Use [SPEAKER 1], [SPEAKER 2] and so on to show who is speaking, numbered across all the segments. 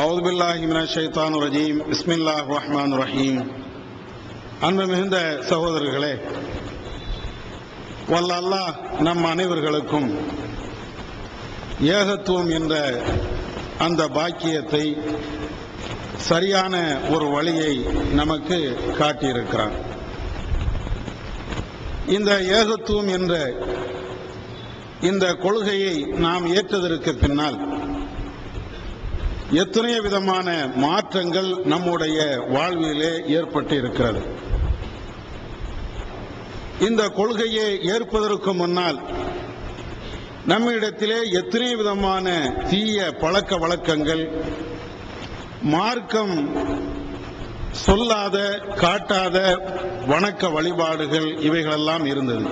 [SPEAKER 1] அவுது பில்லாஹி மினஷ் ஷைத்தானிர் ரஜீம். பிஸ்மில்லாஹிர் ரஹ்மானிர் ரஹீம். அன்பு மிகுந்த சகோதரர்களே, வல்ல அல்லாஹ் நம் அனைவர்களுக்கும் ஏகத்துவம் என்ற அந்த பாக்கியத்தை, சரியான ஒரு வழியை நமக்கு காட்டியிருக்கிறார். இந்த ஏகத்துவம் என்ற இந்த கொள்கையை நாம் ஏற்றதற்கு பின்னால் எத்தனையோ விதமான மாற்றங்கள் நம்முடைய வாழ்விலே ஏற்பட்டு இருக்கிறது. இந்த கொள்கையை ஏற்பதற்கு முன்னால் நம்மிடத்திலே எத்தனை விதமான தீய பழக்க வழக்கங்கள், மார்க்கம் சொல்லாத காட்டாத வணக்க வழிபாடுகள் இவைகளெல்லாம் இருந்தது.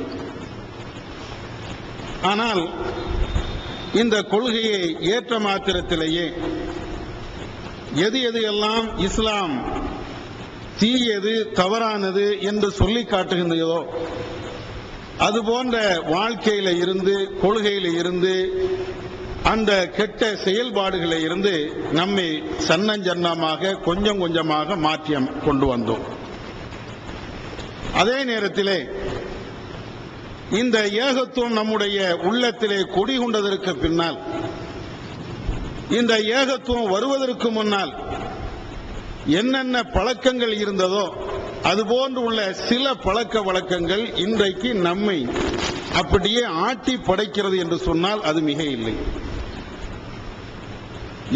[SPEAKER 1] ஆனால் இந்த கொள்கையை ஏற்ற மாத்திரத்திலேயே எது எல்லாம் இஸ்லாம் தீயது, தவறானது என்று சொல்லி காட்டுகின்றதோ அதுபோன்ற வாழ்க்கையில இருந்து, கொள்கையில இருந்து, அந்த கெட்ட செயல்பாடுகளில் இருந்து நம்மை சன்னஞ்சன்னமாக கொஞ்சம் கொஞ்சமாக மாற்றி கொண்டு வந்தோம். அதே நேரத்திலே இந்த ஏகத்துவம் நம்முடைய உள்ளத்திலே குடிகொண்டதற்கு பின்னால், இந்த ஏகத்துவம் வருவதற்கு முன்னால் என்னென்ன பழக்கங்கள் இருந்ததோ அதுபோன்று உள்ள சில பழக்க வழக்கங்கள் இன்றைக்கு நம்மை அப்படியே ஆட்டி படைக்கிறது என்று சொன்னால் அது மிக இல்லை.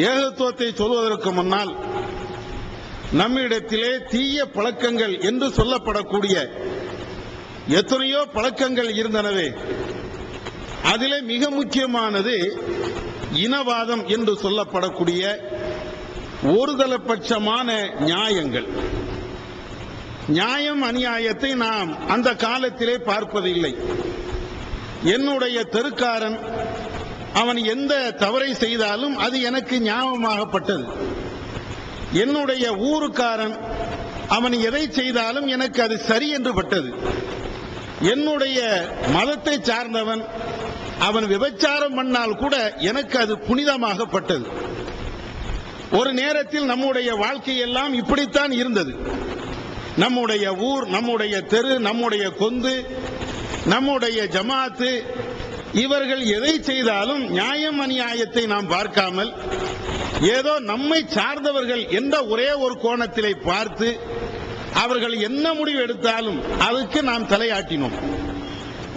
[SPEAKER 1] ஏகத்துவத்தை சொல்வதற்கு முன்னால் நம்மிடத்திலே தீய பழக்கங்கள் என்று சொல்லப்படக்கூடிய எத்தனையோ பழக்கங்கள் இருந்தனவே. அதிலே மிக முக்கியமானது இனவாதம் என்று சொல்லப்படக்கூடிய ஒருதலைபட்சமான நியாயங்கள். நியாயம் அநியாயத்தை நாம் அந்த காலத்திலே பார்ப்பதில்லை. என்னுடைய தெருக்காரன் அவன் எந்த தவறை செய்தாலும் அது எனக்கு ஞாபகமாகப்பட்டது. என்னுடைய ஊருக்காரன் அவன் எதை செய்தாலும் எனக்கு அது சரி என்று பட்டது. என்னுடைய மதத்தை சார்ந்தவன் அவன் விபச்சாரம் பண்ணால் கூட எனக்கு அது புனிதமாகப்பட்டது. ஒரு நேரத்தில் நம்முடைய வாழ்க்கையெல்லாம் இப்படித்தான் இருந்தது. நம்முடைய ஊர், நம்முடைய தெரு, நம்முடைய கொந்து, நம்முடைய ஜமாத்து, இவர்கள் எதை செய்தாலும் நியாயம் அநியாயத்தை நாம் பார்க்காமல் ஏதோ நம்மை சார்ந்தவர்கள் என்ற ஒரே ஒரு கோணத்திலே பார்த்து அவர்கள் என்ன முடிவு எடுத்தாலும் அதுக்கு நாம் தலையாட்டினோம்.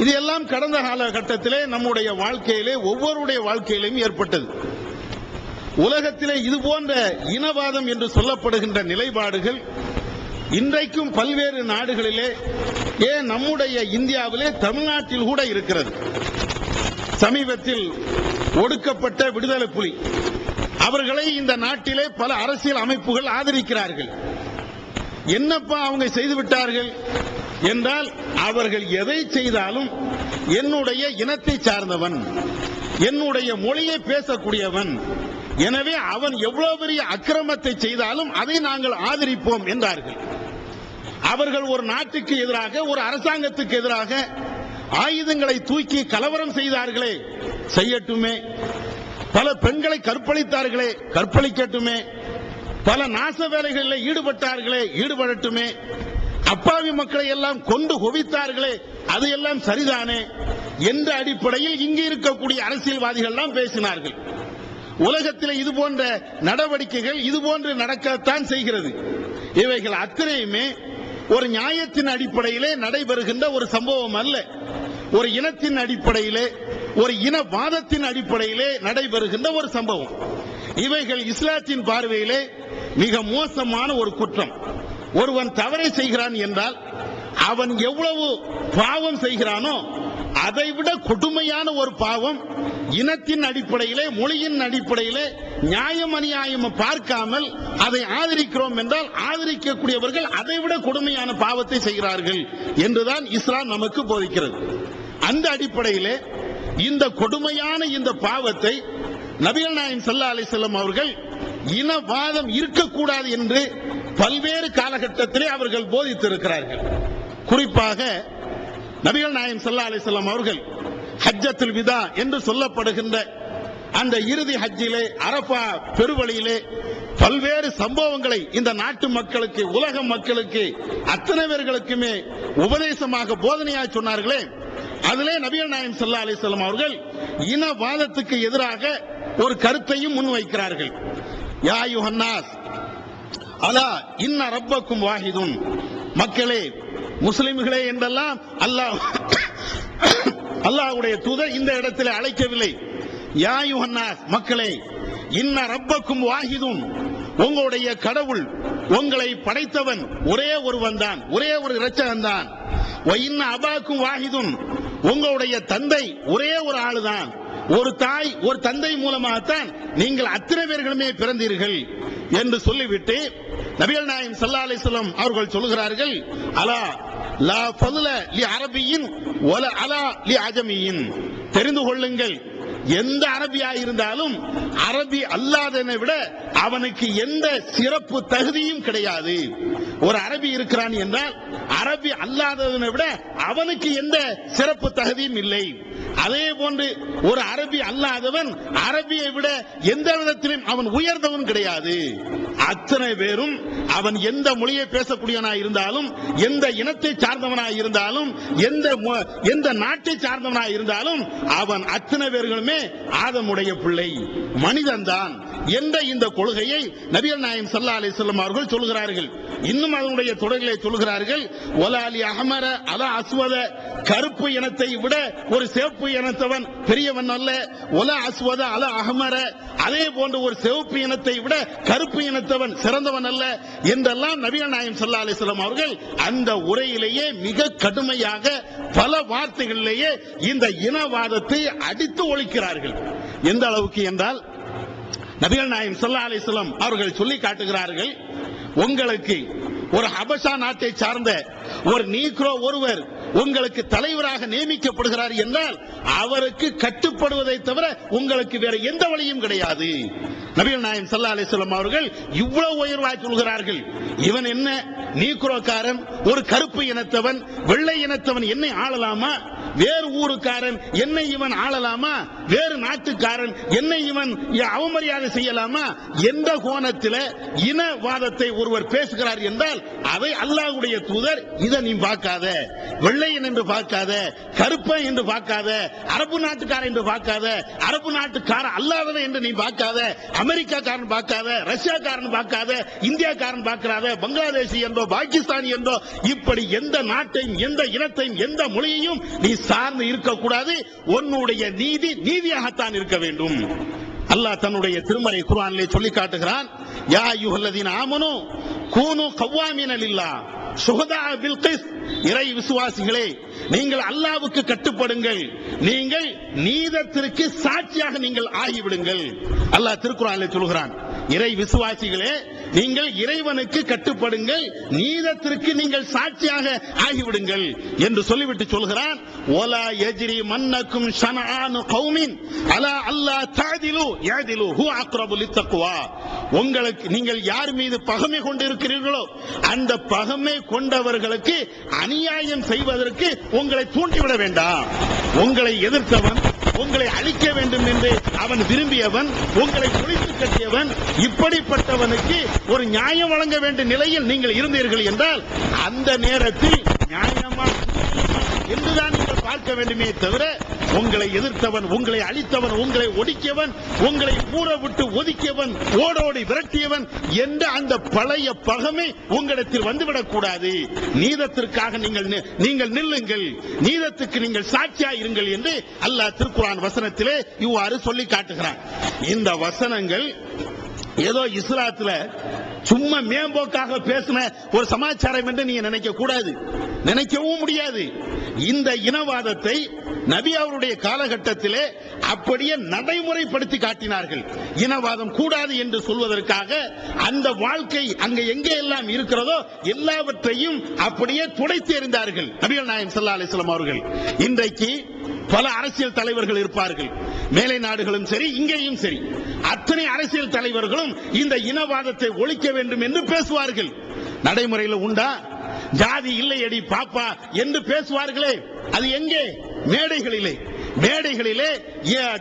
[SPEAKER 1] இது எல்லாம் கடந்த காலகட்டத்திலே நம்முடைய வாழ்க்கையிலே ஒவ்வொருடைய வாழ்க்கையிலும் ஏற்பட்டது. உலகத்திலே இது போன்ற இனவாதம் என்று சொல்லப்படுகின்ற நிலைப்பாடுகள் இன்றைக்கும் பல்வேறு நாடுகளிலே, ஏன் நம்முடைய இந்தியாவிலே, தமிழ்நாட்டில் கூட இருக்கிறது. சமீபத்தில் ஒடுக்கப்பட்ட விடுதலை புலி அவர்களை இந்த நாட்டிலே பல அரசியல் அமைப்புகள் ஆதரிக்கிறார்கள். என்னப்பா அவங்க செய்து விட்டார்கள் என்றால், அவர்கள் எதை செய்தாலும் என்னுடைய இனத்தை சார்ந்தவன், என்னுடைய மொழியை பேசக்கூடியவன், எனவே அவன் எவ்வளவு பெரிய அக்கிரமத்தை செய்தாலும் அதை நாங்கள் ஆதரிப்போம் என்றார்கள். அவர்கள் ஒரு நாட்டுக்கு எதிராக, ஒரு அரசாங்கத்துக்கு எதிராக ஆயுதங்களை தூக்கி கலவரம் செய்தார்களே, செய்யட்டுமே. பல பெண்களை கற்பழித்தார்களே, கற்பழிக்கட்டுமே. பல நாச வேலைகளில் ஈடுபட்டார்களே, ஈடுபடட்டுமே. அப்பாவி மக்களை எல்லாம் கொண்டு குவித்தார்களே, அது எல்லாம் சரிதானே என்ற அடிப்படையில் இங்கு இருக்கக்கூடிய அரசியல்வாதிகள் எல்லாம் பேசினார்கள். உலகத்தில் இது போன்ற நடவடிக்கைகள் இதுபோன்று நடக்கத்தான் செய்கிறது. இவைகள் அத்தனையுமே ஒரு நியாயத்தின் அடிப்படையிலே நடைபெறுகின்ற ஒரு சம்பவம் அல்ல. ஒரு இனத்தின் அடிப்படையிலே, ஒரு இனவாதத்தின் அடிப்படையிலே நடைபெறுகின்ற ஒரு சம்பவம். இவைகள் இஸ்லாத்தின் பார்வையிலே மிக மோசமான ஒரு குற்றம். ஒருவன் தவறை செய்கிறான் என்றால் அவன் எவ்வளவு பாவம் செய்கிறானோ அதைவிட கொடுமையான ஒரு பாவம் இனத்தின் அடிப்படையிலே, மொழியின் அடிப்படையிலே நியாயம் அநியாயம் பார்க்காமல் அதை ஆதரிக்கிறோம் என்றால், ஆதரிக்கக்கூடியவர்கள் அதைவிட கொடுமையான பாவத்தை செய்கிறார்கள் என்றுதான் இஸ்லாம் நமக்கு போதிக்கிறது. அந்த அடிப்படையிலே இந்த கொடுமையான இந்த பாவத்தை நபிகள் நாயகம் ஸல்லல்லாஹு அலைஹி வஸல்லம் அவர்கள் இனவாதம் இருக்கக்கூடாது என்று பல்வேறு காலகட்டத்திலே அவர்கள் போதித்திருக்கிறார்கள். குறிப்பாக நபிகள் நாயகம் ஸல்லல்லாஹு அலைஹி வஸல்லம் அவர்கள் ஹஜ்ஜத்துல் விதா என்று சொல்லப்படுகின்ற அந்த இறுதி ஹஜ்ஜிலே, அரஃபா பெருவழியிலே பல்வேறு சம்பவங்களை இந்த நாட்டு மக்களுக்கு, உலக மக்களுக்கு, அத்தனை பேர்களுக்குமே உபதேசமாக போதனையாக சொன்னார்களே, அதிலே நபிகள் நாயகம் ஸல்லல்லாஹு அலைஹி வஸல்லம் அவர்கள் இனவாதத்துக்கு எதிராக ஒரு கருத்தையும் முன்வைக்கிறார்கள். யா அய்யுஹன்னாஸ் அலா இன்ன ரப்பக்கும் வாஹிதுன், மக்களே, முஸ்லிம்களே என்றெல்லாம் அல்லாஹ்வுடைய தூதர் இந்த இடத்தில் அழைக்கவில்லை. யா அய்யுஹன்னாஸ், மக்களே, இன்ன ரப்பக்கும் வாஹிதுன், உங்களுடைய கடவுள், உங்களை படைத்தவன் ஒரே ஒருவன் தான், ஒரே ஒரு இரட்சகன் தான். வ இன்ன அபாக்கும் வாஹிதுன், உங்களுடைய தந்தை ஒரே ஒரு ஆளுதான், ஒரு தாய் ஒரு தந்தை மூலமாகத்தான் நீங்கள் அத்தனை பேர்களுமே பிறந்தீர்கள் என்று சொல்லிவிட்டு நபிகள் நாயகம் ஸல்லல்லாஹு அலைஹி வஸல்லம் அவர்கள் சொல்கிறார்கள், அலா லா ஃபضல லி அரபியின் வல அலா லி அஜமியின், தெரிந்து கொள்ளுங்கள், எந்த அரபியா இருந்தாலும் அரபி அல்லாதவனை விட அவனுக்கு எந்த சிறப்பு தகுதியும் கிடையாது. ஒரு அரபி இருக்கிறான் என்றால் அரபி அல்லாதவனை விட அவனுக்கு எந்த சிறப்பு தகுதியும் இல்லை. அதே போன்று ஒரு அரபி அல்லாதவன் அரபியை விட எந்த விதத்திலும் அவன் உயர்ந்தவன் கிடையாது. அத்தனை பேரும் அவன் எந்த மொழியை பேசக்கூடியவனாய் இருந்தாலும், எந்த இனத்தை சார்ந்தவனாய் இருந்தாலும், எந்த நாட்டை சார்ந்தவனாய் இருந்தாலும், அவன் அத்தனை பேர்களுமே ஆதமுடைய பிள்ளை, மனிதன்தான் என்ற இந்த கொள்கையை நபிகள் நாயகம் ஸல்லல்லாஹு அலைஹி வஸல்லம் அவர்கள் சொல்கிறார்கள். இன்னும் அதனுடைய தொடரிலே சொல்கிறார்கள், ஒலாலி அஹமர அலா அஸ்வத, கருப்பு இனத்தை விட ஒரு சிவப்பு இனத்தவன் பெரியவன் அல்ல. ஒலா அஸ்வத அலா அஹமர, அதே போன்று ஒரு சிவப்பு இனத்தை விட கருப்பு இனத்தவன் சிறந்தவன் அல்ல என்றெல்லாம் நபிகள் நாயகம் ஸல்லல்லாஹு அலைஹி வஸல்லம் அவர்கள் அந்த உரையிலேயே மிக கடுமையாக பல வார்த்தைகளிலேயே இந்த இனவாதத்தை அடித்து ஒழிக்கிறார்கள். எந்த அளவுக்கு என்றால் நபிகள் நாயகம் ஸல்லல்லாஹு அலைஹி வஸல்லம் அவர்கள் சொல்லி காட்டுகிறார்கள், உங்களுக்கு ஒரு ஹபஷா நாட்டை சார்ந்த ஒரு நீக்ரோ ஒருவர் உங்களுக்கு தலைவராக நியமிக்கப்படுகிறார் என்றால் அவருக்கு கட்டுப்படுவதை தவிர உங்களுக்கு வேற எந்த வழியும் கிடையாது. நபிகள் நாயகம் ஸல்லல்லாஹு அலைஹி வஸல்லம் அவர்கள் இவ்வளவு உயர்வாய் சொல்கிறார்கள். இவன் என்ன நீக்ரோக்காரன், ஒரு கருப்பு இனத்தவன், வெள்ளை இனத்தவன் என்னை ஆளலாமா? வேறு ஊருக்காரன் என்னை இவன் ஆளலாமா? வேறு நாட்டுக்காரன் என்னை இவன் அவமரியாதை செய்யலாமா? எந்த கோணத்தில் இனவாதத்தை ஒருவர் பேசுகிறார் என்றால் அதை அல்லாஹ்வுடைய தூதர், இதை நீ பார்க்காத, வெள்ளையன் என்று பார்க்காத, கருப்பன் என்று பார்க்காத, அரபு நாட்டுக்காரன் என்று பார்க்காத, அரபு நாட்டுக்காரன் அல்லாதவன் என்று நீ பார்க்காத, அமெரிக்காக்காரன் பார்க்காத, ரஷ்யாக்காரன் பார்க்காத, இந்தியாக்காரன் பார்க்காத, பங்களாதேசி என்றோ பாகிஸ்தானி என்றோ இப்படி எந்த நாட்டையும் எந்த இனத்தையும் எந்த மொழியையும் நீ சார்ந்து இருக்கக்கூடாது. உன்னுடைய நீதி நீதியாகத்தான் இருக்க வேண்டும். அல்லாஹ் தன்னுடைய திருமறை குர்ஆனிலே சொல்லி காட்டுகிறான், யா அய்யுஹல்லதீன ஆமனூ கூனூ கவ்வாமீன லில்லாஹ் சுஹதா பில் கிஸ், இறை விசுவாசிகளே, நீங்கள் அல்லாஹ்வுக்கு கட்டுப்படுங்கள், நீங்கள் நீதத்திற்கு சாட்சியாக நீங்கள் ஆகிவிடுங்கள். அல்லாஹ் திருக்குர்ஆனிலே சொல்கிறான், இறை விசுவாசிகளே, நீங்கள் இறைவனுக்கு கட்டுப்படுங்கள், நீதத்திற்கு நீங்கள் சாட்சியாக ஆகிவிடுங்கள் என்று சொல்லிவிட்டு சொல்கிறான், ஒலா யஜ்ரி மன்னக்கும் ஷனஆனு கௌமின் அலா அல்லா தஅதிலு யஅதிலு ஹுவ அக்ரபு லித்தக்வா, உங்களுக்கு நீங்கள் யார் மீது பகைமை கொண்டிருக்கிறீர்களோ அந்த பகைமை கொண்டவர்களுக்கு அநியாயம் செய்வதற்கு உங்களை தூண்டிவிட வேண்டாம். உங்களை எதிர்த்தவன், உங்களை அழிக்க வேண்டும் என்று அவன் விரும்பியவன், உங்களை ஒழித்து கட்டியவன், இப்படிப்பட்டவனுக்கு ஒரு நியாயம் வழங்க வேண்டிய நிலையில் நீங்கள் இருந்தீர்கள் என்றால் அந்த நேரத்தில் நியாயமா என்றுதான் நீங்கள் பார்க்க வேண்டுமே தவிர உங்களை எதிர்த்தவன், உங்களை அழித்தவன், உங்களை ஒடுக்கியவன், உங்களை ஊற விட்டு ஒதுக்கியவன், ஓடோடி விரட்டியவன் என்ற அந்த பழைய பகைமை உங்களிடத்தில் வந்துவிடக் கூடாது. நீதத்திற்காக நீங்கள் நில்லுங்கள், நீதத்துக்கு நீங்கள் சாட்சியாக இருங்கள் என்று அல்லாஹ் திருக்குர்ஆன் வசனத்திலே இவ்வாறு சொல்லி காட்டுகிறான். இந்த வசனங்கள் ஏதோ இஸ்லாத்துல சும்மா மேம்போக்காக பேசின ஒரு சமாச்சாரம் என்று நீங்க நினைக்க கூடாது, நினைக்கவும் முடியாது. இந்த இனவாதத்தை நபி அவருடைய காலகட்டத்திலே அப்படியே நடைமுறைப்படுத்தி காட்டினார்கள். இனவாதம் கூடாது என்று சொல்வதற்காக அந்த வாழ்க்கை அங்கே எங்கே எல்லாம் இருக்கிறதோ எல்லாவற்றையும் அப்படியே துடைத்து எறிந்தார்கள் நபிகள் நாயகம் ஸல்லல்லாஹு அலைஹி வஸல்லம் அவர்கள். இன்றைக்கு பல அரசியல் தலைவர்கள் இருப்பார்கள், மேலை நாடுகளும் சரி இங்கேயும் சரி, அத்தனை அரசியல் தலைவர்களும் இந்த இனவாதத்தை ஒழிக்க வேண்டும் என்று பேசுவார்கள். நடைமுறையில் உண்டா? ஜாதி இல்லையடி பாப்பா என்று பேசுவார்களே, அது எங்கே? மேடைகளிலே. மேடைகளிலே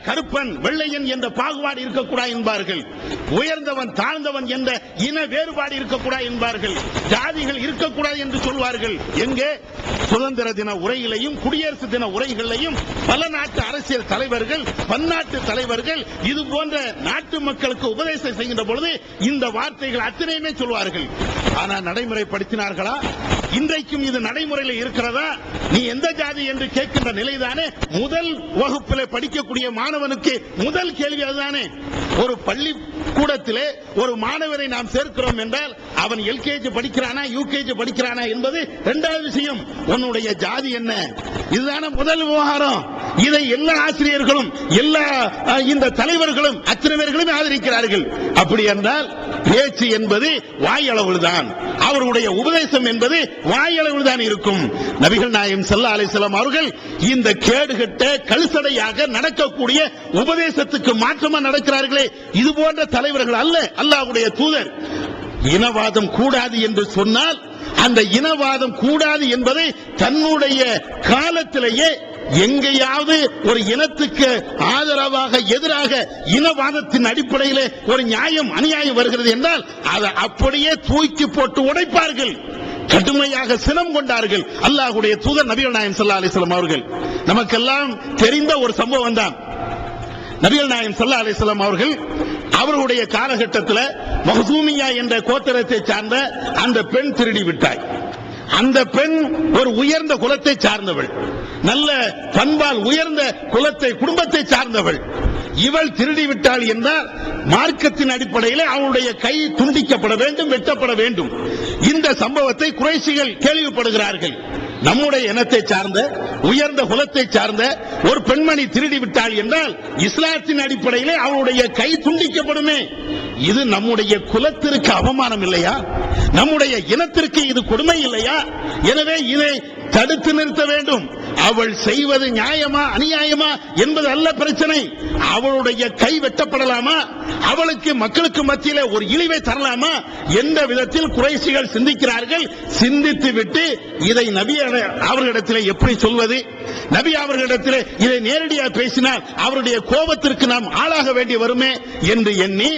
[SPEAKER 1] கருப்பன் வெள்ளையன் என்ற பாகுபாடு இருக்கக்கூடாது என்பார்கள். உயர்ந்தவன் தாழ்ந்தவன் என்ற இன வேறுபாடு இருக்கக்கூடாது என்பார்கள். ஜாதிகள் இருக்கக்கூடாது என்று சொல்வார்கள். எங்கே சுதந்திர தின உரையிலையும் குடியரசு தின உரைகளிலையும் பல நாட்டு அரசியல் தலைவர்கள், பன்னாட்டு தலைவர்கள் இது போன்ற நாட்டு மக்களுக்கு உபதேசம் செய்கின்ற பொழுது இந்த வார்த்தைகள் அத்தனையுமே சொல்வார்கள். ஆனால் நடைமுறைப்படுத்தினார்களா? இன்றைக்கும் இது நடைமுறையில் இருக்கிறதா? நீ எந்த ஜாதி என்று கேட்கின்ற நிலைதானே முதல் வகுப்பில் படிக்கக்கூடிய மாணவனுக்கு முதல் கேள்வி அதுதானே. ஒரு பள்ளி கூடத்திலே ஒரு மாணவரை நாம் சேர்க்கிறோம் என்றால் அவன் எல்கேஜி படிக்கிறானா யூகேஜி படிக்கிறானா என்பது இரண்டாவது விஷயம். உன்னுடைய ஜாதி என்ன? இதுதான முதல் விவகாரம். இதை எல்லா ஆசிரியர்களும் எல்லா இந்த தலைவர்களும் அத்தனை பேர்களும் ஆதரிக்கிறார்கள். அப்படி என்றால் பேச்சு என்பது வாயளவில் தான், அவருடைய உபதேசம் என்பது வாயளவில் தான் இருக்கும். நபிகள் நாயகம் ஸல்லல்லாஹு அலைஹி வஸல்லம் அவர்கள் இந்த கேடுகட்ட கழுசடையாக நடக்கக்கூடிய உபதேசத்துக்கு மாற்றமா நடக்கிறார்களே, இது போன்ற தலைவர்கள் அல்ல அல்லாஹ்வுடைய தூதர். இனவாதம் கூடாது என்று சொன்னால் அந்த இனவாதம் கூடாது என்பதை தன்னுடைய காலத்திலேயே எங்கேயாவது ஒரு இனத்துக்கு ஆதரவாக எதிராக இனவாதத்தின் அடிப்படையில் ஒரு நியாயம் அநியாயம் வருகிறது என்றால் அதை அப்படியே தூக்கி போட்டு உடைப்பார்கள். கடுமையாக சினம் கொண்டார்கள் அல்லாஹ்வுடைய தூதர் நபிகள் நாயகம் ஸல்லல்லாஹு அலைஹி வஸல்லம் அவர்கள். நமக்கெல்லாம் தெரிந்த ஒரு சம்பவம் தான். நபிகள் நாயகம் ஸல்லல்லாஹு அலைஹி வஸல்லம் அவர்கள் அவருடைய காலகட்டத்தில் மஹ்சூமியா என்ற கோத்திரத்தை சார்ந்த அந்த பெண் திருடி விட்டாய். அந்த பெண் ஒரு உயர்ந்த குலத்தை சார்ந்தவள், நல்ல பண்பால் உயர்ந்த குலத்தை குடும்பத்தை சார்ந்தவள். இவள் திருடி விட்டாள் என்றால் மார்க்கத்தின் அடிப்படையில் அவளுடைய கை துண்டிக்கப்பட வேண்டும், வெட்டப்பட வேண்டும். இந்த சம்பவத்தை குறைஷிகள் கேள்விப்படுகிறார்கள். நம்முடைய இனத்தை சார்ந்த உயர்ந்த குலத்தை சார்ந்த ஒரு பெண்மணி திருடி விட்டாள் என்றால் இஸ்லாத்தின் அடிப்படையிலே அவளுடைய கை துண்டிக்கப்படுமே. இது நம்முடைய குலத்திற்கு அவமானம் இல்லையா? நம்முடைய இனத்திற்கு இது கொடுமை இல்லையா? எனவே இதை தடுத்து நிறுத்த வேண்டும். அவள் செய்வது நியாயமா அநியாயமா என்பது அல்ல பிரச்சனை. அவளுடைய கை வெட்டப்படலாமா? அவளுக்கு மக்களுக்கு மத்தியிலே ஒரு இழிவை தரலாமா? எந்த விதத்தில் குறைஷிகள் சிந்திக்கிறார்கள். சிந்தித்து விட்டு இதை நபி அவர்களிடத்தில் எப்படி சொல்வது? நபி அவர்களிடத்தில் இதை நேரடியாக பேசினால் அவருடைய கோபத்திற்கு நாம் ஆளாக வேண்டி வருமே என்று எண்ணி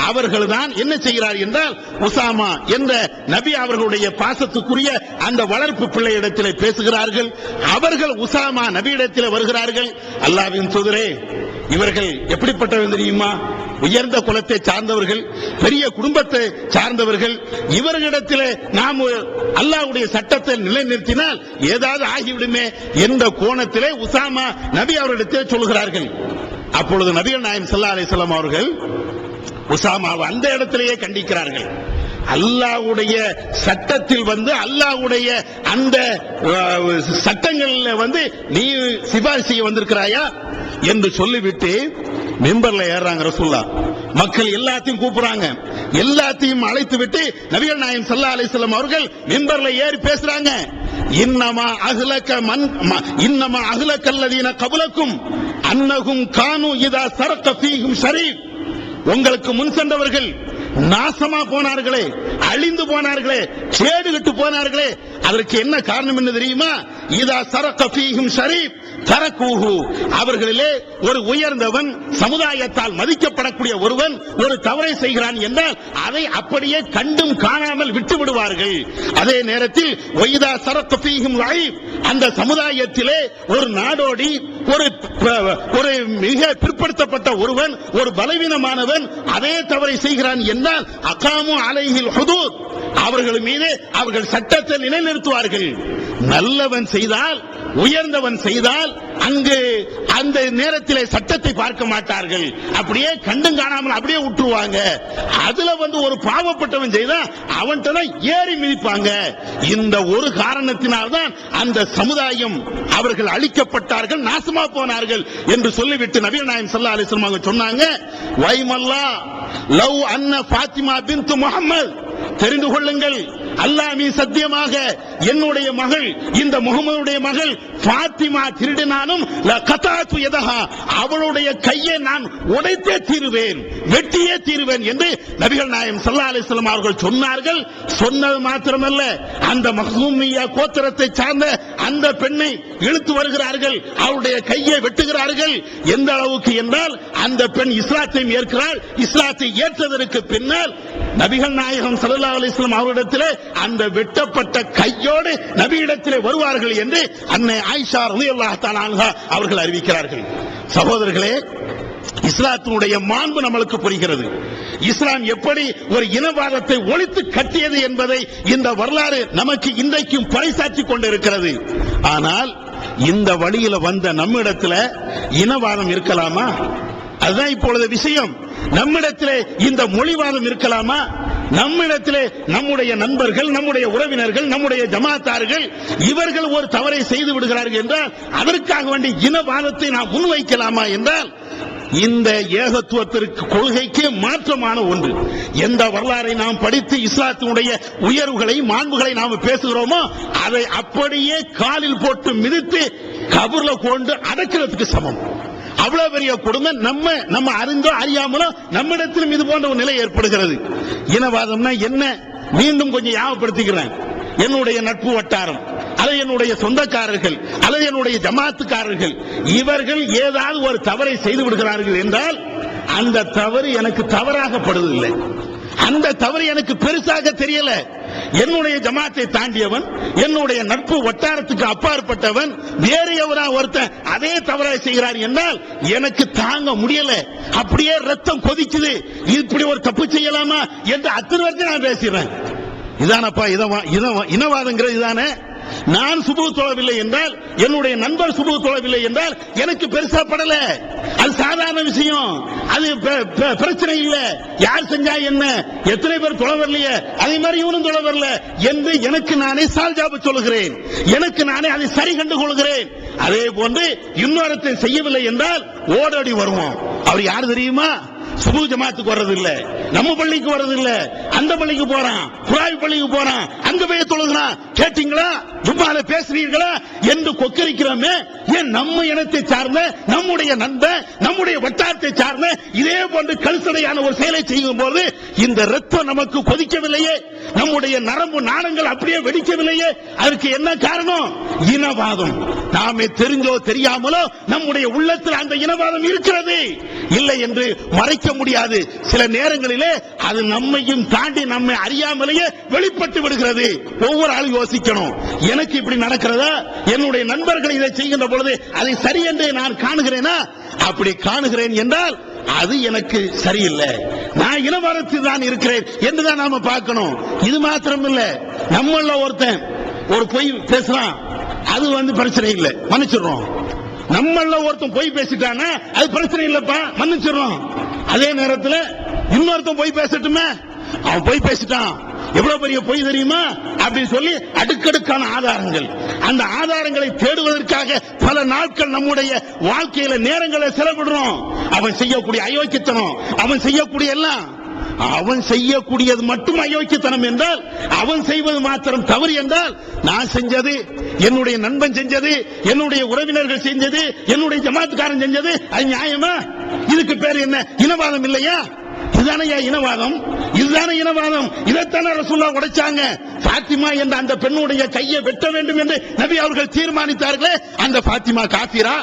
[SPEAKER 1] அவர்கள் தான் என்ன செய்கிறார் என்றால் உசாமா என்ற நபி அவர்களுடைய பாசத்துக்குரிய அந்த வளர்ப்பு பிள்ளையிடத்தில் பேசுகிறார்கள். அவர்கள் உசாமா நபியிடத்தில் வருகிறார்கள். அல்லாஹ்வின் தூதரே, இவர்கள் எப்படிப்பட்டவர்கள் தெரியுமா? உயர்ந்த குலத்தை சார்ந்தவர்கள், பெரிய குடும்பத்தை சார்ந்தவர்கள். இவர்களிடத்தில் நாம் அல்லாஹ்வுடைய சட்டத்தை நிலைநிறுத்தினால் ஏதாவது ஆகிவிடுமே என்ற கோணத்திலே உசாமா நபி அவர்களிடத்தில் சொல்கிறார்கள். அப்பொழுது நபிகள் நாயகம் ஸல்லல்லாஹு அலைஹி வஸல்லம் அவர்கள் உசாமாவை அந்த இடத்திலேயே கண்டிக்கிறார்கள். அல்லாஹ்வுடைய சட்டத்தில் அல்லாஹ்வுடைய அந்த சட்டங்களில் நீ சிபாரிசு செய்ய வந்திருக்கிறாயா என்று சொல்லிவிட்டு மிம்பர்ல ஏறாங்க ரசூலுல்லாஹ். மக்கள் எல்லாத்தையும் கூப்பிடுறாங்க, எல்லாத்தையும் அழைத்து விட்டு நபிகள் நாயகம் ஸல்லல்லாஹு அலைஹி வஸல்லம் அவர்கள் மிம்பர்ல ஏறி பேசுறாங்க. இன்னமா அஹ்லக்கல்லதீன கபலக்கும் அன்னஹும் கானு இதா சரக ஃபீஹிம் ஷரீஃப். உங்களுக்கு முன் சென்றவர்கள் நாசமா போனார்களே, அழிந்து போனார்களே, கேடுகட்டு போனார்களே. அதற்கு என்ன காரணம் என்ன தெரியுமா? இதா சரக ஃபீஹிம் ஷரீஃப் தரக்கூஹு. அவர்களிலே ஒரு உயர்ந்தவன், சமுதாயத்தால் மதிக்கப்படக்கூடிய ஒருவன் ஒரு தவறை செய்கிறான் என்றால் அதை அப்படியே கண்டும் காணாமல் விட்டு விடுவார்கள். அதே நேரத்தில் ஒய்தா சரக ஃபீஹிம் லைஃப், அந்த சமுதாயத்திலே ஒரு நாடோடி, ஒரு மிக பிற்படுத்தப்பட்ட ஒருவன், ஒரு பலவீனமானவன் அதே தவறை செய்கிறான் என்றால் அகாமு அலைஹில் ஹுதூத், அவர்கள் மீது அவர்கள் சட்டத்தை நிலைநிறுத்துவார்கள். நல்லவன் செய்தால், உயர்ந்தவன் செய்தால் அங்கு அந்த நேரத்திலே சட்டத்தை பார்க்க மாட்டார்கள், அப்படியே கண்டும் காணாமல் அப்படியே விட்டுருவாங்க. அதுல ஒரு பாவப்பட்டவன் செய்தா அவன்கிட்ட ஏறி மிதிப்பாங்க. இந்த ஒரு காரணத்தினால்தான் அந்த சமுதாயம் அவர்கள் அழிக்கப்பட்டார்கள், நாசமா போனார்கள் என்று சொல்லிவிட்டு நபிகள் நாயகம் ஸல்லல்லாஹு அலைஹி வஸல்லம் சொன்னாங்க, வைமல்லா லவ் அன்ன ஃபாத்திமா பின்த் முஹம்மத், தெரிந்து கொள்ளுங்கள் அல்லாஹ் மீது சத்தியமாக என்னுடைய மகள், இந்த முகமதுடைய மகள் ஃபாத்திமா திருடினாலும் லகதாத்து யதஹா, அவளுடைய கையை நான் உடைத்தே தீருவேன், வெட்டியே தீருவேன் என்று நபிகள் நாயகம் ஸல்லல்லாஹு அலைஹி வஸல்லம் அவர்கள் சொன்னார்கள். சொன்னது மாத்திரமல்ல, அந்த மக்ஸூமியா கோத்திரத்தை சார்ந்த அந்த பெண்ணை இழுத்து வருகிறார்கள், அவருடைய கையை வெட்டுகிறார்கள். எந்த அளவுக்கு என்றால் அந்த பெண் இஸ்லாத்தை ஏற்கிறாள். இஸ்லாத்தை ஏற்றதற்கு பின்னால் நபிகள் நாயகம் ஸல்லல்லாஹு அலைஹி வஸல்லம் அவரிடத்திலே அந்த வெட்டப்பட்ட கையோடு நபியிடத்திலே வருவார்கள் என்று அன்னை ஆயிஷா ரலியல்லாஹு தஆலா அன்ஹா அவர்கள் அறிவிக்கிறார்கள். சகோதரர்களே, இஸ்லாத்தினுடைய மாண்பு நம்மளுக்கு புரிகிறது. இஸ்லாம் எப்படி ஒரு இனவாதத்தை ஒழித்து கட்டியது என்பதை இந்த வரலாறு நமக்கு இன்றைக்கும் பறைசாற்றிக் கொண்டிருக்கிறது. ஆனால் இந்த வழியில வந்த நம்மிடத்தில் இனவாதம் இருக்கலாமா? அதுதான் இப்பொழுது விஷயம். நம்மிடத்திலே இந்த மொழிவாதம் இருக்கலாமா? நம்மிடத்திலே நம்முடைய நண்பர்கள், நம்முடைய உறவினர்கள், நம்முடைய ஜமாத்தார்கள் இவர்கள் ஒரு தவறை செய்து விடுகிறார்கள் என்றால் அதற்காக வேண்டிய இனவாதத்தை நாம் முன்வைக்கலாமா என்றால் இந்த ஏகத்துவத்திற்கு கொள்கைக்கு மாற்றமான ஒன்று. எந்த வரலாறை நாம் படித்து இஸ்லாத்தினுடைய உயர்வுகளை மாண்புகளை நாம் பேசுகிறோமோ அதை அப்படியே காலில் போட்டு மிதித்து கபர்ல கொண்டு அடக்கிறதுக்கு சமம். அவ்வளவு பெரிய கொடுமை நம்ம அறிந்தோ அறியாமலோ நம்மிடத்திலும் இது போன்ற ஒரு நிலை ஏற்படுகிறது. இனவாதம்னா என்ன? மீண்டும் கொஞ்சம் ஞாபகப்படுத்திக்கிறேன். என்னுடைய நட்பு வட்டாரம் அல்லது என்னுடைய சொந்தக்காரர்கள் அல்லது என்னுடைய ஜமாத்துக்காரர்கள் இவர்கள் ஏதாவது ஒரு தவறை செய்து விடுகிறார்கள் என்றால் அந்த தவறு எனக்கு தவறாகப்படுவதில்லை, அந்த தவறு எனக்கு பெருசாக தெரியல. என்னுடைய ஜமாத்தை தாண்டியவன், என்னுடைய நட்பு வட்டாரத்துக்கு அப்பாற்பட்டவன் வேறு எவரா ஒருத்தன் அதே தவறாக செய்கிறார் என்றால் எனக்கு தாங்க முடியல. அப்படியே ரத்தம் கொதிக்குது, இப்படி ஒரு தப்பு செய்யலாமா என்று அத்தனை வருஷம் நான் பேசுறேன். இதானப்பா இனவாதங்கிறது இதானே? நான் சுபு தொழவில்லை என்றால், என்னுடைய நண்பர் சுபு தொழவில்லை என்றால் எனக்கு பெருசா படல, அது சாதாரண விஷயம், அது பிரச்சனை இல்ல. யார் செஞ்சா என்ன, எத்தனை பேர் தொழ வரலையே, அதே மாதிரி இவனும் தொழ வரல என்று எனக்கு நானே சால்ஜாபு சொல்லுகிறேன், எனக்கு நானே அதை சரி கண்டு கொள்கிறேன். அதே போன்று இன்னொருத்தை செய்யவில்லை என்றால் ஓடடி வருவோம். அவர் யார் தெரியுமா? சுபு ஜமாத்துக்கு வர்றது இல்ல, நம்ம பள்ளிக்கு வர்றது இல்ல, அந்த பள்ளிக்கு போறான், குராய் பள்ளிக்கு போறான், அங்க போய் தொழுகிறான். கேட்டீங்களா, ஜும்மால பேசுறீர்களா என்று கொக்கரிக்கிறோமே. ஏன் நம்ம இனத்தை சார்ந்த, நம்முடைய நண்பன், நம்முடைய வட்டாரத்தை சார்ந்த இதே போன்று கல்சடையான ஒரு செயலை செய்யும் போது இந்த ரத்தம் நமக்கு கொதிக்கவில்லையே, நம்முடைய நரம்பு நாணங்கள் அப்படியே வெடிக்கவில்லையே. அதற்கு என்ன காரணம்? இனவாதம். நாமே தெரிஞ்சோ தெரியாமலோ நம்முடைய உள்ளத்தில் அந்த இனவாதம் இருக்கிறது. இல்லை என்று மறைக்க முடியாது. சில நேரங்களிலே அது நம்மையும் தாண்டி நம்மை அறியாமலேயே வெளிப்பட்டு விடுகிறது. ஒவ்வொரு ஆளும் யோசிக்கணும், எனக்கு இப்படி நடக்கிறதா? என்னுடைய நண்பர்கள் இதை செய்கின்ற பொழுது அதை சரி என்று நான் காணுகிறேனா? அப்படி காணுகிறேன் என்றால் அது எனக்கு சரியில்லை, நான் இனவாதத்தில் தான் இருக்கிறேன் என்றுதான் நாம பார்க்கணும். இது மாத்திரம் இல்ல, நம்மள ஒருத்தன் ஒரு பொய் பேசுறான், அது பிரச்சனை இல்லை, மன்னிச்சிடுறோம். நம்மள ஒருத்தன் பொய் பேசிட்டானா அது பிரச்சனை இல்லப்பா, மன்னிச்சிடுறோம். அதே நேரத்தில் இன்னொருத்தன் பொய் பேசட்டுமே, அவன் பொய் பேசிட்டான், எவ்வளவு பெரிய பொய் தெரியுமா அப்படின்னு சொல்லி அடுக்கடுக்கான ஆதாரங்கள், அந்த ஆதாரங்களை தேடுவதற்காக பல நாட்கள் நம்முடைய வாழ்க்கையில நேரங்களை செலவிடுறோம். அவன் செய்யக்கூடிய அயோக்கியத்தனம், அவன் செய்யக்கூடிய எல்லாம், அவன் செய்யக்கூடியது மட்டும் அயோக்கியத்தனம் என்றால், அவன் செய்வது மாத்திரம் தவறு என்றால், நான் செஞ்சது, என்னுடைய நண்பன் செஞ்சது, என்னுடைய உறவினர்கள் செஞ்சது, என்னுடைய ஜமாத்துக்காரன் செஞ்சது, அது நியாயமா? இதுக்கு பேர் என்ன? இனவாதம் இல்லையா? இதுதானே இனவாதம், இதுதானே இனவாதம். இதைத்தானே ரசூலுல்லாஹ் உடைச்சாங்க. பாத்திமா என்ற அந்த பெண்ணுடைய கையை வெட்ட வேண்டும் என்று நபி அவர்கள் தீர்மானித்தார்களே, அந்த பாத்திமா காஃபிரா?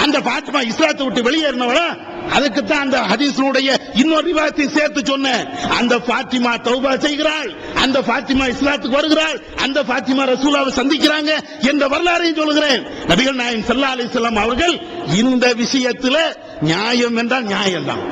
[SPEAKER 1] அந்த பாத்திமா இஸ்லாத்தை விட்டு வெளியேறினவளா? அதுக்குத்தான் அந்த ஹதீஸுடைய இன்னொரு ரிவாயத்தை சேர்த்து சொன்னேன். அந்த பாத்திமா தௌபா செய்கிறாள், அந்த பாத்திமா இஸ்லாத்துக்கு வருகிறாள், அந்த பாத்திமா ரசூலுல்லாஹ்வை சந்திக்கிறாங்க என்ற வரலாறையும் சொல்கிறேன். நபிகள் நாயகம் ஸல்லல்லாஹு அலைஹி வஸல்லம் அவர்கள் இந்த விஷயத்தில் நியாயம் என்றால் நியாயம் தான்,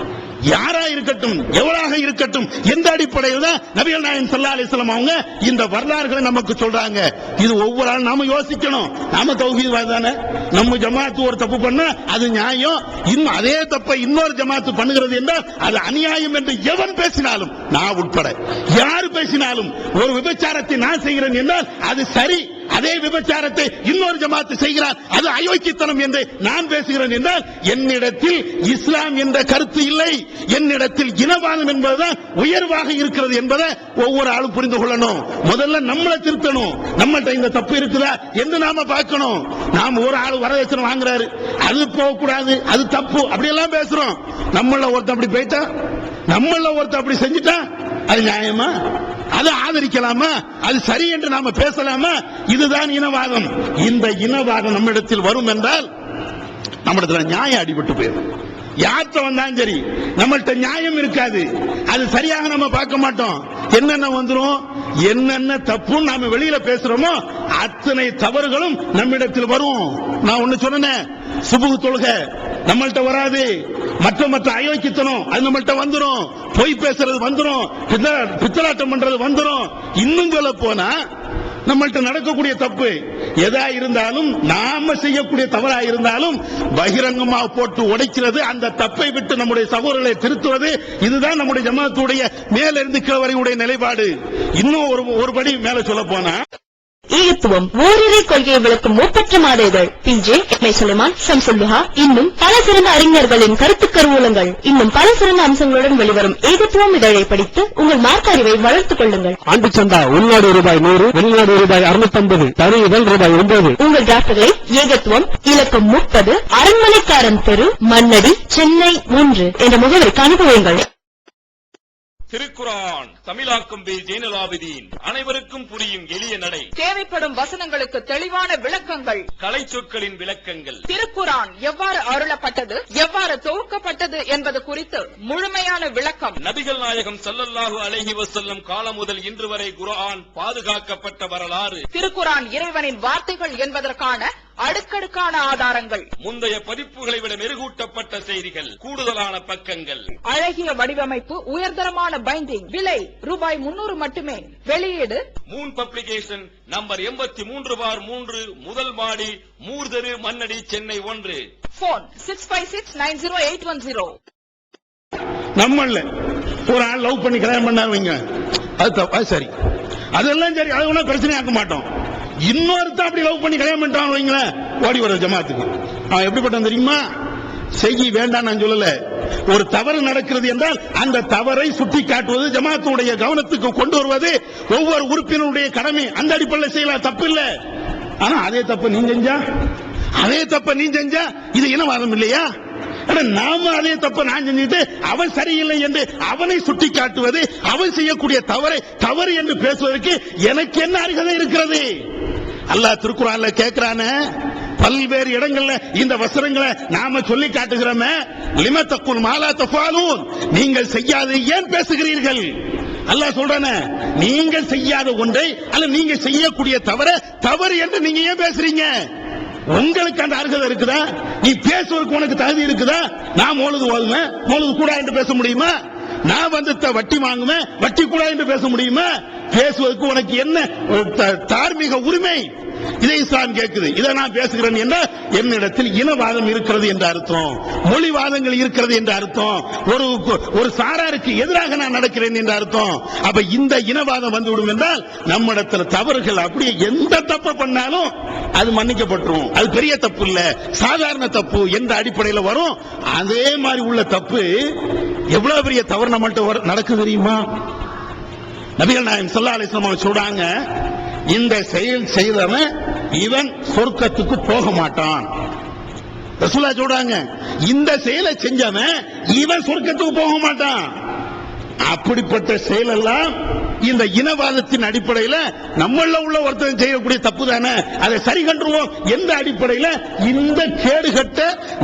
[SPEAKER 1] யாரா இருக்கட்டும், எவராக இருக்கட்டும், எந்த அடிப்படையில் தான் நபிகள் நாயகம் ஸல்லல்லாஹு அலைஹி வஸல்லம் அவங்க இந்த வரலாறுகளை நமக்கு சொல்றாங்க. இது ஒவ்வொரு ஆளும் நாம யோசிக்கணும். நாம தௌஹீத்வாதி தானே, நம்ம ஜமாத்து ஒரு தப்பு பண்ணா அது நியாயம், இன்னும் அதே தப்பை இன்னொரு ஜமாத்து பண்ணுகிறது என்றால் அது அநியாயம் என்று எவன் பேசினாலும், நான் உட்பட யார் பேசினாலும், ஒரு விபச்சாரத்தை நான் செய்கிறேன் என்றால் அது சரி, அதே விபச்சாரத்தை இன்னொரு ஜமாத்து செய்கிறார், அது அயோக்கியத்தனம் என்று நான் பேசுகிறேன் என்றால் என்னிடத்தில் இஸ்லாம் என்ற கருத்து இல்லை, என்னிடத்தில் இனவாதம் என்பதுதான் உயர்வாக இருக்கிறது என்பதை ஒவ்வொரு ஆளும் புரிந்து கொள்ளணும். முதல்ல நம்மளை திருத்தணும், நம்மள்ட்ட இந்த தப்பு இருக்குதா என்று நாம பார்க்கணும். நாம ஒரு ஆள் வரதட்சணை வாங்குறாரு, அது போகக்கூடாது, அது தப்பு, அப்படி எல்லாம் பேசுறோம். நம்மள ஒருத்தர் அப்படி போயிட்டா, நம்மள ஒருத்தர் அப்படி செஞ்சுட்டா அது நியாயமா? அதை ஆதரிக்கலாமா? அது சரி என்று நாம பேசலாமா? இதுதான் இனவாதம். இந்த இனவாதம் நம்மிடத்தில் வரும் என்றால் நம்மிடத்தில் நியாயம் அடிபட்டு போயிடும். யார்கிட்ட வந்தாலும் சரி நம்மள்ட்ட நியாயம் இருக்காது, அது சரியாக நம்ம பார்க்க மாட்டோம். என்னென்ன வந்துரும், என்னென்ன தப்பு நாம வெளியில பேசுறோமோ அத்தனை தவறுகளும் நம்மிடத்தில் வரும். நான் ஒண்ணு சொன்னேன், சுபுஹ் தொழுகை நம்மள்ட்ட வராது, மற்ற அயோக்கியத்தனம் அது நம்மள்ட்ட வந்துரும், பொய் பேசுறது வந்துரும், பித்தலாட்டம் பண்றது வந்துரும். இன்னும் சொல்ல போனா நம்மள்ட்ட நடக்கக்கூடிய தப்பு எதா இருந்தாலும், நாம செய்யக்கூடிய தவறா இருந்தாலும் பகிரங்கமா போட்டு உடைக்கிறது, அந்த தப்பை விட்டு நம்முடைய சகோதரர்களை திருத்துவது, இதுதான் நம்முடைய ஜமாத்துடைய மேலிருந்து கீழ் வரை உடைய நிலைப்பாடு. இன்னும் ஒரு படி மேல சொல்ல போனா
[SPEAKER 2] ஈகத்துவம் ஓரிரை கொள்கையை விளக்கும் மூப்பற்ற மாதேகள் பிஜே சுலைமான் சம்சுல்லுஹா இன்னும் பல சிறந்த அறிஞர்களின் கருத்து கருவூலங்கள் இன்னும் பல சிறந்த அம்சங்களுடன் வெளிவரும் ஏகத்துவம் இதழை படித்து உங்கள் மார்க்க அறிவை வளர்த்துக் கொள்ளுங்கள்.
[SPEAKER 3] ஆண்டு சந்தா உள்நாடு ரூபாய் 100, வெளிநாடு ரூபாய் 650, தனி இதழ் ரூபாய் 9.
[SPEAKER 2] உங்கள் டிராப்டுகளை ஏகத்துவம் இலக்கம் 30 அரண்மனைக்காரன் தெரு, மண்ணடி, சென்னை 3 என்ற முகவரிக்கு அனுப்புவீர்கள்.
[SPEAKER 4] திருக்குரான் தமிழாக்கம் பி ஜெயினலாபிதீன், அனைவருக்கும் புரியும் எளிய நடை,
[SPEAKER 5] தேவைப்படும் வசனங்களுக்கு தெளிவான விளக்கங்கள்,
[SPEAKER 4] கலை சொற்களின் விளக்கங்கள்,
[SPEAKER 5] திருக்குரான் எவ்வாறு அருளப்பட்டது, எவ்வாறு தொகுக்கப்பட்டது என்பது குறித்து முழுமையான விளக்கம்,
[SPEAKER 4] நபிகள் நாயகம் ஸல்லல்லாஹு அலைஹி வஸல்லம் காலம் முதல் இன்று வரை குர்ஆன் பாதுகாக்கப்பட்ட வரலாறு,
[SPEAKER 5] திருக்குரான் இறைவனின் வார்த்தைகள் என்பதற்கான அடுக்கடுக்கான ஆதாரங்கள்,
[SPEAKER 4] முந்தைய பதிப்புகளை விட மெருகூட்டப்பட்ட செய்திகள், கூடுதலான பக்கங்கள்,
[SPEAKER 5] அழகிய வடிவமைப்பு, உயர்தரமான பைண்டிங், விலை ரூபாய் 300 மட்டுமே. வெளியீடு
[SPEAKER 4] மூன் பப்ளிகேஷன், நம்பர் 83/3, முதல் மாடி, மூர்தரு, மண்ணடி, சென்னை 1.
[SPEAKER 5] போன் 65690810.
[SPEAKER 1] நம்மள ஒரு ஆள் லவ் பண்ணி கல்யாணம் பண்ணாவீங்க, அது சரி, அதெல்லாம் சரி, அது ஒன்றும் பிரச்சனை ஆக்க மாட்டோம். இன்னொருத்த அப்படி லவ் பண்ணி கல்யாணம் பண்ணிட்டான் வைங்களேன், ஓடி வர ஜமாத்துக்கு அவன் எப்படிப்பட்டான் தெரியுமா? செய்ய வேண்டாம் நான் சொல்லல, ஒரு தவறு நடக்கிறது என்றால் அந்த தவறை சுட்டி காட்டுவது, ஜமாத்துடைய கவனத்துக்கு கொண்டு வருவது ஒவ்வொரு உறுப்பினருடைய கடமை. அந்த அடிப்படையில் செய்யலாம், தப்பு இல்ல. ஆனா அதே தப்ப நீ செஞ்சா, அதே தப்ப நீ செஞ்சா இது இனவாதம் இல்லையா? நாம அதே தப்ப நான் செஞ்சுட்டு அவன் சரியில்லை என்று அவனை சுட்டி காட்டுவது, அவன் செய்யக்கூடிய தவறை தவறு என்று பேசுவதற்கு எனக்கு என்ன அருகதை இருக்கிறது? அல்லாஹ் திருக்குர்ஆன்ல கேட்கிறானே, பல்வேறு இடங்கள்ல இந்த வசனங்களை நாம சொல்லி காட்டுகிறோமே, லிம தக்குல் மா லா தஃபாலூன், நீங்கள் செய்யாத ஏன் பேசுகிறீர்கள்? அல்லாஹ் சொல்றானே, நீங்கள் செய்யாத ஒன்றை அல்ல நீங்க செய்யக்கூடிய தவறு என்று நீங்க ஏன் பேசுறீங்க? உங்களுக்கு அந்த அருகதை இருக்குதா? நீ பேசுவதற்கு உனக்கு தகுதி இருக்குதா? நான் மௌலிது ஓதுவேன், மௌலிது கூட என்று பேச முடியுமா? நான் வந்து வட்டி வாங்குவேன், வட்டி கூட என்று பேச முடியுமா? பேசுவதற்கு உனக்கு என்ன தார்மீக உரிமை? இதை இஸ்லாம் கேட்குது. இதை நான் பேசுகிறேன் என்றால் என்னிடத்தில் இனவாதம் இருக்கிறது என்ற அர்த்தம், மொழிவாதங்கள் இருக்கிறது என்ற அர்த்தம், ஒரு சாராருக்கு எதிராக நான் நடக்கிறேன் என்ற அர்த்தம். அப்ப இந்த இனவாதம் வந்துவிடும் என்றால் நம்மிடத்தில் தவறுகள் அப்படியே எந்த தப்பு பண்ணாலும் அது மன்னிக்கப்பட்டுரும். அது பெரிய தப்பு இல்ல, சாதாரண தப்பு என்ற அடிப்படையில் வரும். அதே மாதிரி உள்ள தப்பு எவ்வளவு பெரிய தவறு நம்மள்ட்ட நடக்குது தெரியுமா? நபிகள் நாயகம் ஸல்லல்லாஹு அலைஹி வஸல்லம் சொல்றாங்க, இந்த செயல் செய்தவன் இவன் சொர்க்கத்துக்கு போக மாட்டான். ரசூலுல்லாஹ் சொல்றாங்க, இந்த செயலை செஞ்சவன் இவன் சொர்க்கத்துக்கு போக மாட்டான். அப்படிப்பட்ட செயல் எல்லாம் இந்த இனவாதத்தின் அடிப்படையில் நம்மள உள்ள ஒருத்தர் செய்யக்கூடிய தப்பு தானே, அதை சரி கண்டுருவோம் எந்த அடிப்படையில் இந்த கேடுகட்ட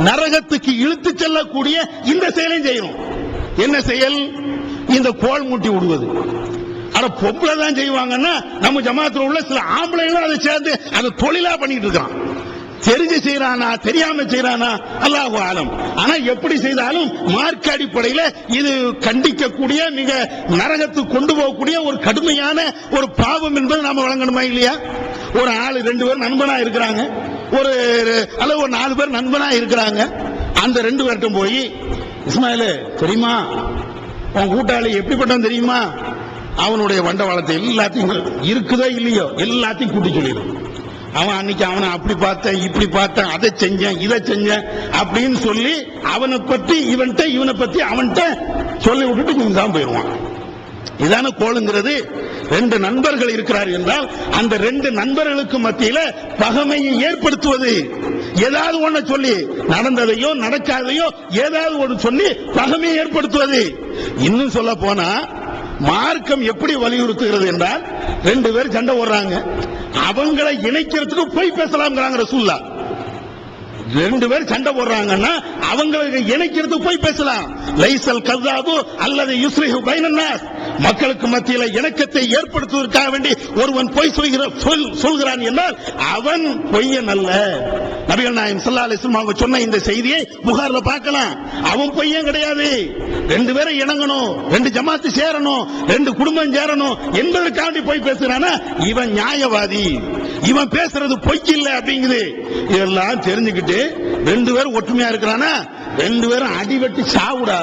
[SPEAKER 1] நரகத்துக்கு இழுத்து செல்லக்கூடிய இந்த செயலையும் செய்யணும். என்ன செயல்? இந்த கோல் மூட்டி விடுவது. ஆனா பொம்பளை தான் செய்வாங்கன்னா நம்ம ஜமாத்துல உள்ள சில ஆம்பளைகளும் அதை சேர்ந்து அதை தொழிலா பண்ணிட்டு இருக்கான். தெரிஞ்சு செய்யறானா தெரியாம செய்யறானா அல்லாஹு ஆலம். ஆனா எப்படி செய்தாலும் மார்க்க அடிப்படையில் இது கண்டிக்கக்கூடிய, மிக நரகத்துக்கு கொண்டு போகக்கூடிய ஒரு கடுமையான ஒரு பாவம் என்பது நாம வழங்கணுமா இல்லையா? ஒரு ஆளு 2 பேர் நண்பனா இருக்கிறாங்க, ஒரு 4 பேர் நண்பனா இருக்கிறாங்க. அந்த 2 பேர்ட்டும் போய், இஸ்மாயிலு தெரியுமா உன் கூட்டாளி எப்படிப்பட்டவன் தெரியுமா? அவனுடைய வண்டவாளத்தை எல்லாத்தையும் இருக்குதோ இல்லையோ எல்லாத்தையும் கூட்டி சொல்லிடும். அவன் அன்னைக்கு அவனை அப்படி பார்த்தேன் இப்படி பார்த்தேன் அதை செஞ்சேன் இதை செஞ்சேன் அப்படின்னு சொல்லி அவனை பத்தி இவனை பத்தி அவன்கிட்ட சொல்லி விட்டுட்டு கொஞ்சம் தான் போயிடுவான். இதான கோளுங்கிறது. ரெண்டு நண்பர்கள் இருக்கிறார் என்றால் அந்த ரெண்டு நண்பர்களுக்கு மத்தியில பகைமையை ஏற்படுத்துவது. ஏதாவது ஒண்ணு சொல்லி நடந்ததையோ நடக்காதையோ ஏதாவது ஒன்று சொல்லி பகைமையை ஏற்படுத்துவது. இன்னும் சொல்ல போனா மார்க்கம் எப்படி வலியுறுத்துகிறது என்றால், ரெண்டு பேர் சண்டை போடுறாங்க, அவங்களை இணைக்கிறதுக்கு போய் பேசலாம்ங்கறாங்க ரசூலுல்லாஹ். ரெண்டு பேர் சண்டை போடுறாங்கன்னா அவங்களுக்கு இணைக்கிறதுக்கு போய் பேசலாம். லைசல் கஸாபு அல்லது யுஸ்ரிஹு பைனன் நாஸ், மக்களுக்கு மத்தியில இணக்கத்தை ஏற்படுத்துவதற்காக வேண்டி ஒருவன் பொய் சொல்கிறான் என்றால் அவன் பொய்யன் அல்ல. நபிகள் நாயகம் ஸல்லல்லாஹு அலைஹி வஸல்லம் அவங்க சொன்ன இந்த செய்தியை புகார்ல பார்க்கலாம். அவன் பொய்யன் கிடையாது. ரெண்டு பேரும் இணங்கணும், ரெண்டு ஜமாத்து சேரணும், ரெண்டு குடும்பம் சேரணும் என்பதற்காண்டி போய் பேசுறானா இவன் நியாயவாதி, இவன் பேசுறது பொய் இல்ல அப்படிங்குது. இதெல்லாம் தெரிஞ்சுக்கிட்டு ரெண்டு பேரும் ஒற்றுமையா இருக்கிறானா, ரெண்டு பேரும் அடிபட்டு சாவுடா,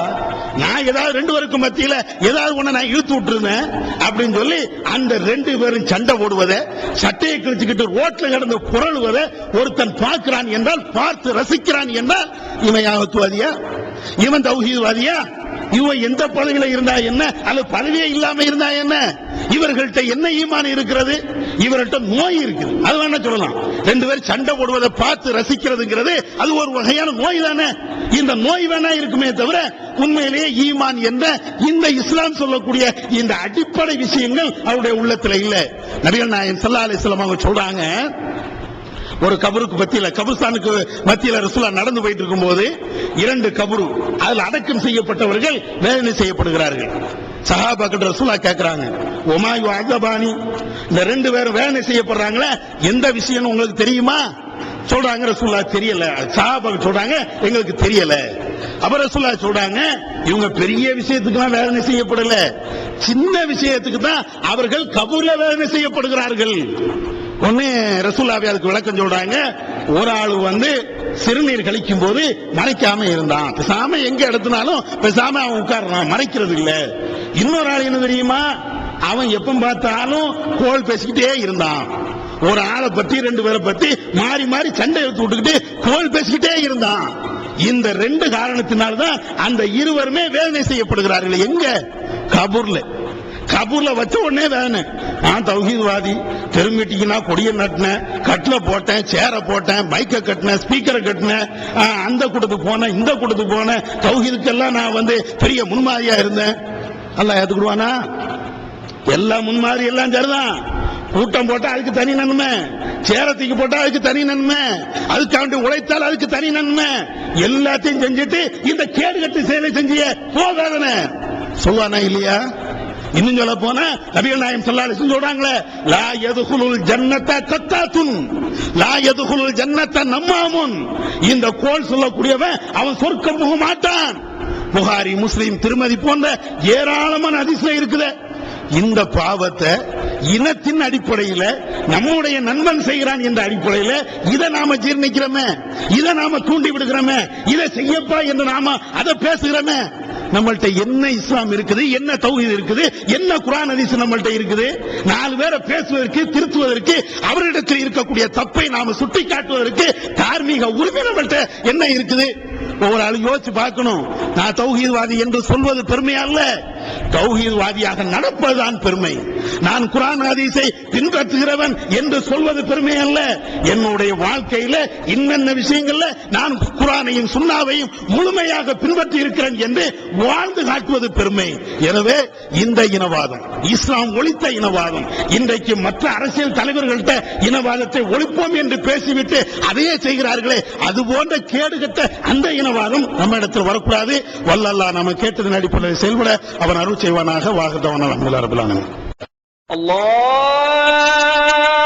[SPEAKER 1] நான் ஏதாவது ரெண்டு பேருக்கு மத்தியில ஏதாவது ஒண்ணு நான் இழுத்து விட்டுருந்தேன் அப்படின்னு சொல்லி அந்த ரெண்டு பேரும் சண்டை போடுவதை, சட்டையை கிழிச்சுக்கிட்டு ரோட்ல கிடந்து புரளுவதை ஒருத்தன் பார்க்கிறான் என்றால், பார்த்து ரசிக்கிறான் என்றால் இவன் யாவத்துவாதியா, இவன் தௌஹீத்வாதியா, இவன் எந்த பதவியில இருந்தா என்ன அல்லது பதவியே இல்லாம இருந்தா என்ன, இவர்கள்ட்ட என்ன ஈமான் இருக்கிறது, இவர்கள்ட்ட நோய் இருக்குது. அது வேணா சொல்லலாம். ரெண்டு பேரும் சண்டை போடுவதை பார்த்து ரசிக்கிறதுங்கிறது அது ஒரு வகையான நோய் தானே. இந்த நோய் வேணா இருக்குமே தவிர உண்மையிலேயே ஈமான் என்ற இந்த இஸ்லாம் சொல்லக்கூடிய இந்த அடிப்படை விஷயங்கள் அவருடைய உள்ளத்துல இல்ல. நபிகள் நாயகம் ஸல்லல்லாஹு அலைஹி வஸல்லம் அவங்க சொல்றாங்க, ஒரு கபருக்கு மத்தியில, கபர்ஸ்தானுக்கு மத்தியில ரசூலுல்லாஹ் நடந்து போயிட்டு இருக்கும்போது இரண்டு கபரு, அதில் அடக்கம் செய்யப்பட்டவர்கள் வேதனை செய்யப்படுகிறார்கள். சஹாபாக்கள் ரசூலுல்லாஹ் கேட்கிறாங்க, ஒமா யுஅதபானி, இந்த ரெண்டு பேரும் வேதனை செய்யப்படுறாங்களே எந்த விஷயம் உங்களுக்கு தெரியுமா? சொல்றாங்க ரசூலுல்லாஹ் தெரியல. சஹாபாக்கள் சொல்றாங்க எங்களுக்கு தெரியல. அப்ப ரசூலுல்லாஹ் சொல்றாங்க, இவங்க பெரிய விஷயத்துக்குலாம் வேதனை செய்யப்படல, சின்ன விஷயத்துக்கு தான் அவர்கள் கபூர்ல வேதனை செய்யப்படுகிறார்கள். ஒன்னு ரசூலுல்லாஹ் அதுக்கு விளக்கம் சொல்றாங்க, ஒரு ஆளு சிறுநீர் கழிக்கும் போது மறைக்காம இருந்தான், பேசாம எங்க எடுத்தினாலும் பேசாம அவன் உட்கார்றான், மறைக்கிறது இல்ல. இன்னொரு ஆள் என்ன தெரியுமா, அவன் எப்ப பார்த்தாலும் கோல் பேசிக்கிட்டே இருந்தான். ஒரு ஆளை பத்தி ரெண்டு பேரை பத்தி மாறி மாறி சண்டை எடுத்து விட்டுக்கிட்டு கோல் பேசிக்கிட்டே இருந்தான். இந்த ரெண்டு காரணத்தினால்தான் அந்த இருவருமே வேதனை செய்யப்படுகிறார்கள். எங்க? கபூர்ல. கபூர்ல வச்ச உடனே வேதனை. நான் தௌஹீத்வாதி, தெருமீட்டிங்கன்னா கொடியை நட்டினேன், கட்டில போட்டேன், சேர போட்டேன், மைக்க கட்டினேன், ஸ்பீக்கரை கட்டினேன், அந்த கூட்டத்துக்கு போனேன், இந்த கூட்டத்துக்கு போனேன், தௌஹீதுக்கெல்லாம் நான் பெரிய முன்மாதிரியா இருந்தேன். அல்லாஹ் ஏத்துக்குடுவானா? எல்லாம் முன்மாதிரி எல்லாம் சரிதான். கூட்டம் போட்டா அதுக்கு தனி நன்மை, சேரத்துக்கு போட்டா அதுக்கு தனி நன்மை, அதுக்காண்டி உழைத்தால் அதுக்கு தனி நன்மை, எல்லாத்தையும் செஞ்சுட்டு இந்த கேடுகட்டு செயலை செஞ்சிய போகாதன சொல்லுவானா இல்லையா? இன்னும் சொல்ல போனா நபிகள் நாயகம் ஸல்லல்லாஹு அலைஹி வஸல்லம் சொல்றாங்களே, லா யதுகுலுல் ஜன்னத கத்தாத்துன் லா யதுகுலுல் ஜன்னத நம்மாமுன், இந்த கோல் சொல்லக்கூடியவன் அவன் சொர்க்கம் போக மாட்டான். புகாரி, முஸ்லிம், திருமதி போன்ற ஏராளமான ஹதீஸ்ல இருக்குது. இந்த பாவத்தை இனத்தின் அடிப்படையில் நம்முடைய நண்பன் செய்கிறான் என்ற அடிப்படையில் இதை நாம ஜீர்ணிக்கிறோமே, இதை நாம தூண்டி விடுகிறோமே, இதை செய்யப்பா என்று நாம அதை பேசுகிறோமே. நம்மள்ட்ட என்ன இஸ்லாம் இருக்குது, என்ன தௌஹீத் இருக்குது, என்ன குர்ஆன் ஹதீஸ் நம்மள்ட்ட இருக்குது? நாலு பேரை பேசுவதற்கு, திருத்துவதற்கு, அவரிடத்தில் இருக்கக்கூடிய தப்பை நாம சுட்டி காட்டுவதற்கு தார்மீக உரிமை நம்மள்ட்ட என்ன இருக்குது? ஒவ்வொரு ஆளும் யோசிச்சு பார்க்கணும். நான் தௌஹீத்வாதி என்று சொல்வது பெருமை அல்ல, தௌஹீத்வாதியாக நடப்பதுதான் பெருமை. நான் குர்ஆன் ஹதீஸை பின்பற்றுகிறவன் என்று சொல்வது பெருமை அல்ல. என்னுடைய வாழ்க்கையில இன்னென்ன விஷயங்கள்ல நான் குர்ஆனையும் சுன்னாவையும் முழுமையாக பின்பற்றி இருக்கிறேன் என்று வாழ்ந்து காட்டுவது பெருமை. எனவே இந்த இனவாதம், இஸ்லாம் ஒழித்த இனவாதம், இன்றைக்கு மற்ற அரசியல் தலைவர்கள்ட்ட இனவாதத்தை ஒழிப்போம் என்று பேசிவிட்டு அதையே செய்கிறார்களே, அது போன்ற கேடுகட்ட அந்த இனவாதம் நம்ம இடத்தில் வரக்கூடாது. வல்லல்லாஹ் நம்ம கேட்டதன் அடிப்படையில் செயல்பட அவன் அருள் செய்வானாக. வாகதவன அல்ஹம்துலில்லாஹி ரப்பில் ஆலமீன்.
[SPEAKER 6] அல்லாஹ்